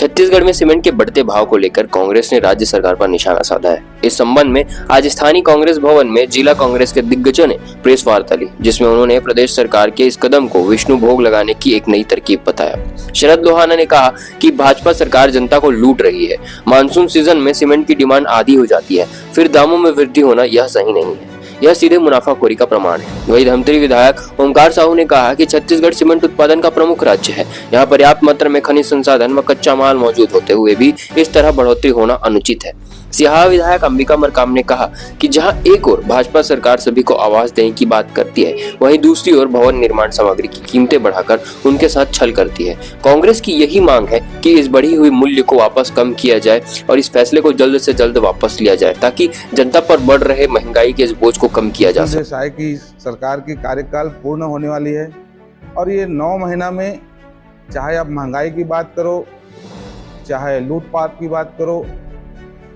छत्तीसगढ़ में सीमेंट के बढ़ते भाव को लेकर कांग्रेस ने राज्य सरकार पर निशाना साधा है। इस संबंध में आज स्थानीय कांग्रेस भवन में जिला कांग्रेस के दिग्गजों ने प्रेस वार्ता ली, जिसमें उन्होंने प्रदेश सरकार के इस कदम को विष्णु भोग लगाने की एक नई तरकीब बताया। शरद लोहाना ने कहा कि भाजपा सरकार जनता को लूट रही है। मानसून सीजन में सीमेंट की डिमांड आधी हो जाती है, फिर दामों में वृद्धि होना यह सही नहीं है। यह सीधे मुनाफाखोरी का प्रमाण है। वहीं धमतरी विधायक ओमकार साहू ने कहा कि छत्तीसगढ़ सीमेंट उत्पादन का प्रमुख राज्य है। यहाँ पर्याप्त मात्रा में खनिज संसाधन व कच्चा माल मौजूद होते हुए भी इस तरह बढ़ोतरी होना अनुचित है। सिहावा विधायक अंबिका मरकाम ने कहा कि जहां एक ओर भाजपा सरकार सभी को आवास देने की बात करती है, वहीं दूसरी ओर भवन निर्माण सामग्री की कीमतें बढ़ाकर उनके साथ छल करती है। कांग्रेस की यही मांग है कि इस बढ़ी हुई मूल्य को वापस कम किया जाए और इस फैसले को जल्द से जल्द वापस लिया जाए, ताकि जनता पर बढ़ रहे महंगाई के इस बोझ को कम किया जा सके। साय की सरकार की कार्यकाल पूर्ण होने वाली है और ये 9 महीना में चाहे आप महंगाई की बात करो, चाहे लूटपाट की बात करो,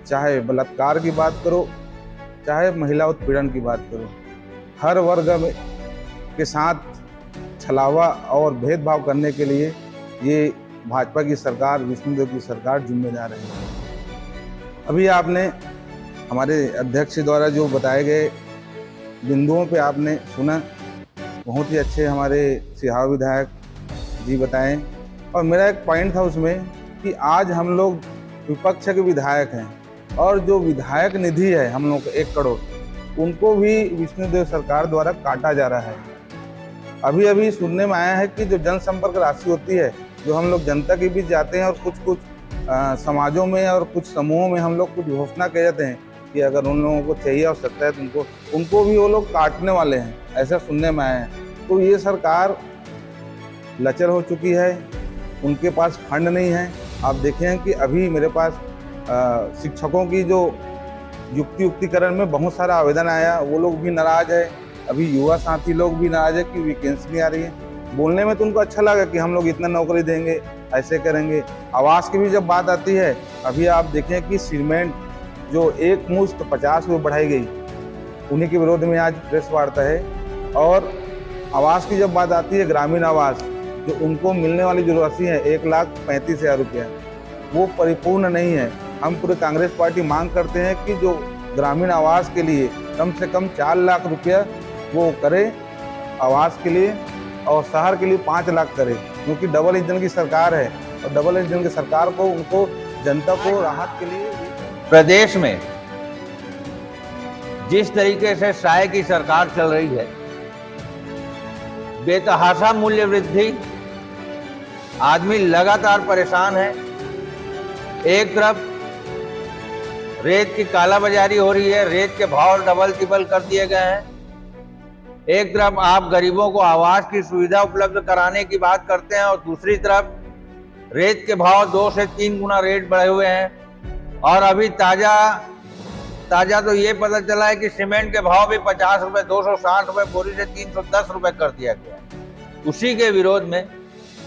चाहे बलात्कार की बात करो, चाहे महिला उत्पीड़न की बात करो, हर वर्ग में के साथ छलावा और भेदभाव करने के लिए ये भाजपा की सरकार, विष्णुदेव की सरकार जिम्मेदार है। अभी आपने हमारे अध्यक्ष द्वारा जो बताए गए बिंदुओं पे आपने सुना, बहुत ही अच्छे हमारे सिहावा विधायक जी बताएं। और मेरा एक पॉइंट था उसमें कि आज हम लोग विपक्ष के विधायक हैं और जो विधायक निधि है हम लोग 1 करोड़, उनको भी विष्णुदेव सरकार द्वारा काटा जा रहा है। अभी अभी सुनने में आया है कि जो जनसंपर्क राशि होती है, जो हम लोग जनता के बीच जाते हैं और कुछ समाजों में और कुछ समूहों में हम लोग कुछ घोषणा कह जाते हैं कि अगर उन लोगों को चाहिए आवश्यकता है तो उनको भी वो लोग काटने वाले हैं, ऐसा सुनने में आया है। तो ये सरकार लचर हो चुकी है, उनके पास फंड नहीं है। आप देखें कि अभी मेरे पास शिक्षकों की जो युक्तिकरण में बहुत सारा आवेदन आया, वो लोग भी नाराज है। अभी युवा साथी लोग भी नाराज है कि वैकेंसी नहीं आ रही है। बोलने में तो उनको अच्छा लगा कि हम लोग इतना नौकरी देंगे, ऐसे करेंगे। आवास की भी जब बात आती है, अभी आप देखें कि सीमेंट जो एक मुश्त 50 रुपये बढ़ाई गई, उन्हीं के विरोध में आज प्रेस वार्ता है। और आवास की जब बात आती है, ग्रामीण आवास जो उनको मिलने वाली जो राशि है 1,35,000 रुपया, वो परिपूर्ण नहीं है। हम पूरे कांग्रेस पार्टी मांग करते हैं कि जो ग्रामीण आवास के लिए कम से कम 4 लाख रुपया वो करे आवास के लिए, और शहर के लिए 5 लाख करे, क्योंकि डबल इंजन की सरकार है और डबल इंजन की सरकार को उनको जनता को राहत के लिए। प्रदेश में जिस तरीके से साय की सरकार चल रही है, बेतहाशा मूल्य वृद्धि, आदमी लगातार परेशान है। एक तरफ रेत की कालाबाजारी हो रही है, रेत के भाव डबल तिबल कर दिए गए हैं। एक तरफ आप गरीबों को आवास की सुविधा उपलब्ध कराने की बात करते हैं और दूसरी तरफ रेत के भाव 2 से 3 गुना रेट बढ़े हुए हैं। और अभी ताजा तो ये पता चला है कि सीमेंट के भाव भी 50 रुपए, 260 रुपए बोरी से 310 रुपए कर दिया गया है। उसी के विरोध में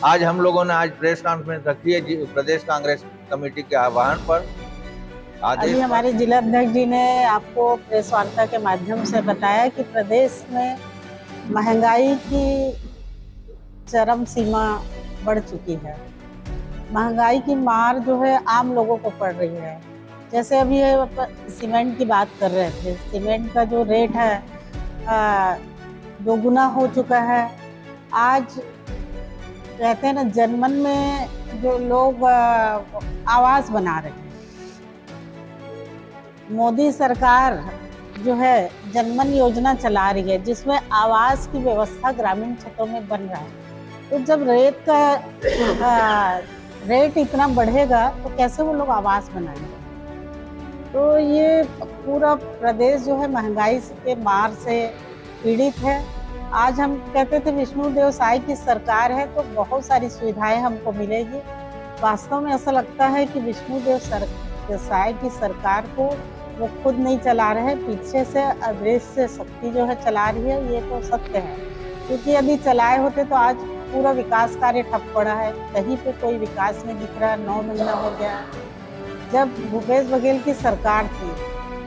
आज हम लोगों ने आज प्रेस कॉन्फ्रेंस रखी है प्रदेश कांग्रेस कमेटी के आह्वान पर। अभी हमारे जिला अध्यक्ष जी ने आपको प्रेस वार्ता के माध्यम से बताया कि प्रदेश में महंगाई की चरम सीमा बढ़ चुकी है। महंगाई की मार जो है आम लोगों को पड़ रही है। जैसे अभी सीमेंट की बात कर रहे थे, सीमेंट का जो रेट है 2 गुना हो चुका है। आज कहते हैं ना, जनमन में जो लोग आवास बना रहे हैं, मोदी सरकार जो है जनमन योजना चला रही है, जिसमें आवास की व्यवस्था ग्रामीण क्षेत्रों में बन रहा है। तो जब रेट का रेट इतना बढ़ेगा तो कैसे वो लोग आवास बनाएंगे? तो ये पूरा प्रदेश जो है महंगाई के मार से पीड़ित है। आज हम कहते थे विष्णुदेव साय की सरकार है तो बहुत सारी सुविधाएं हमको मिलेगी। वास्तव में ऐसा लगता है कि विष्णुदेव साय की सरकार को वो खुद नहीं चला रहे, पीछे से अदृश्य शक्ति जो है चला रही है। ये तो सत्य है, क्योंकि यदि चलाए होते तो आज पूरा विकास कार्य ठप पड़ा है, कहीं पे कोई विकास नहीं दिख रहा। 9 महीना हो गया। जब भूपेश बघेल की सरकार थी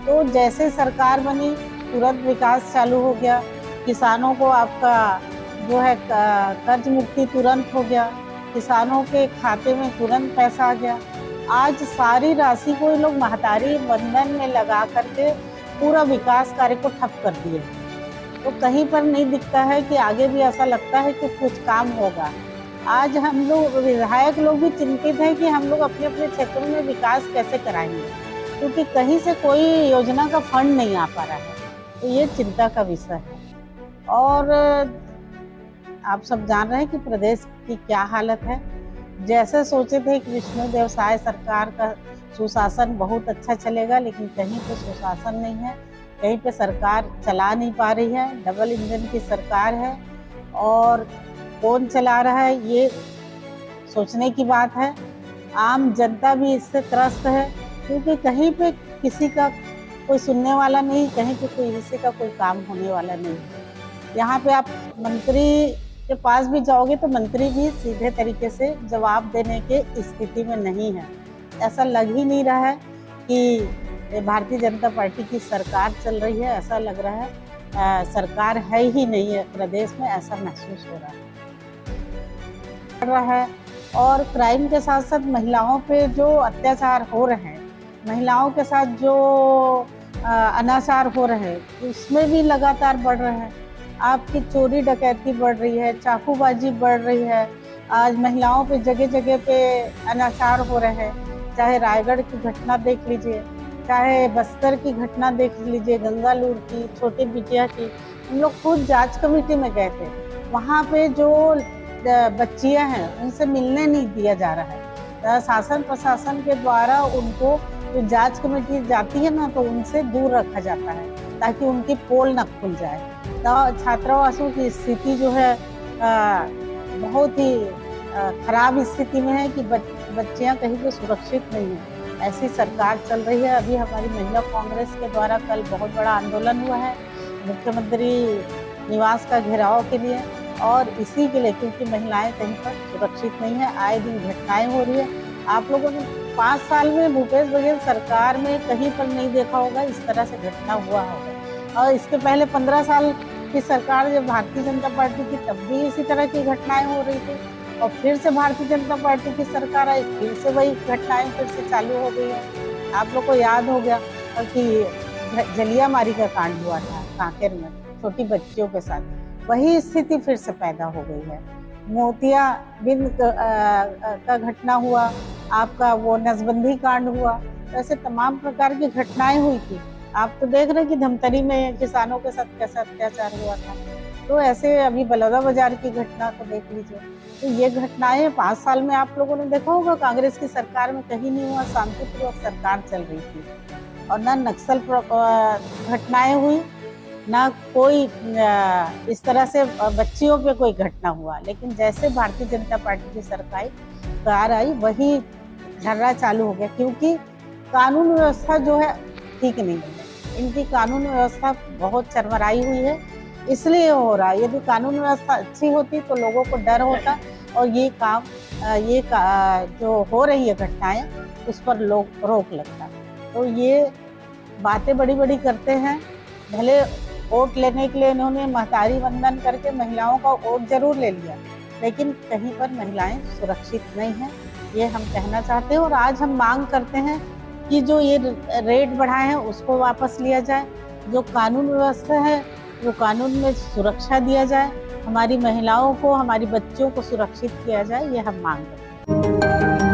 तो जैसे सरकार बनी तुरंत विकास चालू हो गया। किसानों को आपका जो है कर्ज मुक्ति तुरंत हो गया। किसानों के खाते में तुरंत पैसा आ गया। आज सारी राशि को ये लोग महतारी वंदन में लगा करके पूरा विकास कार्य को ठप कर दिए। तो कहीं पर नहीं दिखता है कि आगे भी ऐसा लगता है कि कुछ काम होगा। आज हम लोग विधायक लोग भी चिंतित हैं कि हम लोग अपने अपने क्षेत्रों में विकास कैसे कराएंगे, क्योंकि कहीं से कोई योजना का फंड नहीं आ पा रहा है। तो ये चिंता का विषय है। और आप सब जान रहे हैं कि प्रदेश की क्या हालत है। जैसे सोचे थे कि विष्णुदेव साय सरकार का सुशासन बहुत अच्छा चलेगा, लेकिन कहीं पे सुशासन नहीं है, कहीं पे सरकार चला नहीं पा रही है। डबल इंजन की सरकार है और कौन चला रहा है ये सोचने की बात है। आम जनता भी इससे त्रस्त है, क्योंकि कहीं पे किसी का कोई सुनने वाला नहीं, कहीं पे कोई किसी का कोई काम होने वाला नहीं। यहाँ पे आप मंत्री के पास भी जाओगे तो मंत्री भी सीधे तरीके से जवाब देने के स्थिति में नहीं है। ऐसा लग ही नहीं रहा है कि भारतीय जनता पार्टी की सरकार चल रही है। ऐसा लग रहा है सरकार है ही नहीं है प्रदेश में, ऐसा महसूस हो रहा है। और क्राइम के साथ साथ महिलाओं पे जो अत्याचार हो रहे हैं, महिलाओं के साथ जो अनाचार हो रहे हैं, उसमें भी लगातार बढ़ रहे हैं। आपकी चोरी डकैती बढ़ रही है, चाकूबाजी बढ़ रही है। आज महिलाओं पे जगह जगह पे अनाचार हो रहे हैं। चाहे रायगढ़ की घटना देख लीजिए, चाहे बस्तर की घटना देख लीजिए, गंगालूर की, छोटी बिटिया की। हम लोग खुद जांच कमेटी में गए थे। वहाँ पे जो बच्चियाँ हैं उनसे मिलने नहीं दिया जा रहा है। शासन प्रशासन के द्वारा उनको जो जांच कमेटी जाती है ना, तो उनसे दूर रखा जाता है ताकि उनकी पोल न खुल जाए। तो छात्रावासों की स्थिति जो है बहुत ही खराब स्थिति में है कि बच्चियां कहीं पे सुरक्षित नहीं है। ऐसी सरकार चल रही है। अभी हमारी महिला कांग्रेस के द्वारा कल बहुत बड़ा आंदोलन हुआ है मुख्यमंत्री निवास का घेराव के लिए, और इसी के लिए, क्योंकि महिलाएं कहीं पर सुरक्षित नहीं है। आए दिन घटनाएं हो रही है। आप लोगों ने 5 साल में भूपेश बघेल सरकार में कहीं पर नहीं देखा होगा इस तरह से घटना हुआ होगा। और इसके पहले 15 साल की सरकार जब भारतीय जनता पार्टी की, तब भी इसी तरह की घटनाएं हो रही थी। और फिर से भारतीय जनता पार्टी की सरकार आई, फिर से वही घटनाएं फिर से चालू हो गई है। आप लोग को याद हो गया कि जलियामारी का कांड हुआ था कांकेर में छोटी बच्चियों के साथ, वही स्थिति फिर से पैदा हो गई है। मोतियाबिंद का घटना हुआ, आपका वो नसबंदी कांड हुआ, ऐसे तमाम प्रकार की घटनाएं हुई थी। आप तो देख रहे हैं कि धमतरी में किसानों के साथ कैसा अत्याचार हुआ था। तो ऐसे अभी बलौदा बाजार की घटना को देख लीजिए। तो ये घटनाएं 5 साल में आप लोगों ने देखा होगा कांग्रेस की सरकार में कहीं नहीं हुआ। शांतिपूर्वक सरकार चल रही थी और ना नक्सल घटनाएं हुई, ना कोई इस तरह से बच्चियों पे कोई घटना हुआ। लेकिन जैसे भारतीय जनता पार्टी की सरकार आई, वही झर्रा चालू हो गया, क्योंकि कानून व्यवस्था जो है ठीक नहीं है। इनकी कानून व्यवस्था बहुत चरमराई हुई है, इसलिए हो रहा है। यदि कानून व्यवस्था अच्छी होती तो लोगों को डर होता और ये जो हो रही है घटनाएं, उस पर लोग रोक लगता। तो ये बातें बड़ी बड़ी करते हैं। भले वोट लेने के लिए इन्होंने महतारी वंदन करके महिलाओं का वोट जरूर ले लिया, लेकिन कहीं पर महिलाएं सुरक्षित नहीं हैं, ये हम कहना चाहते हैं। और आज हम मांग करते हैं कि जो ये रेट बढ़ाए हैं उसको वापस लिया जाए, जो कानून व्यवस्था है वो कानून में सुरक्षा दिया जाए, हमारी महिलाओं को, हमारी बच्चियों को सुरक्षित किया जाए, ये हम मांग करते हैं।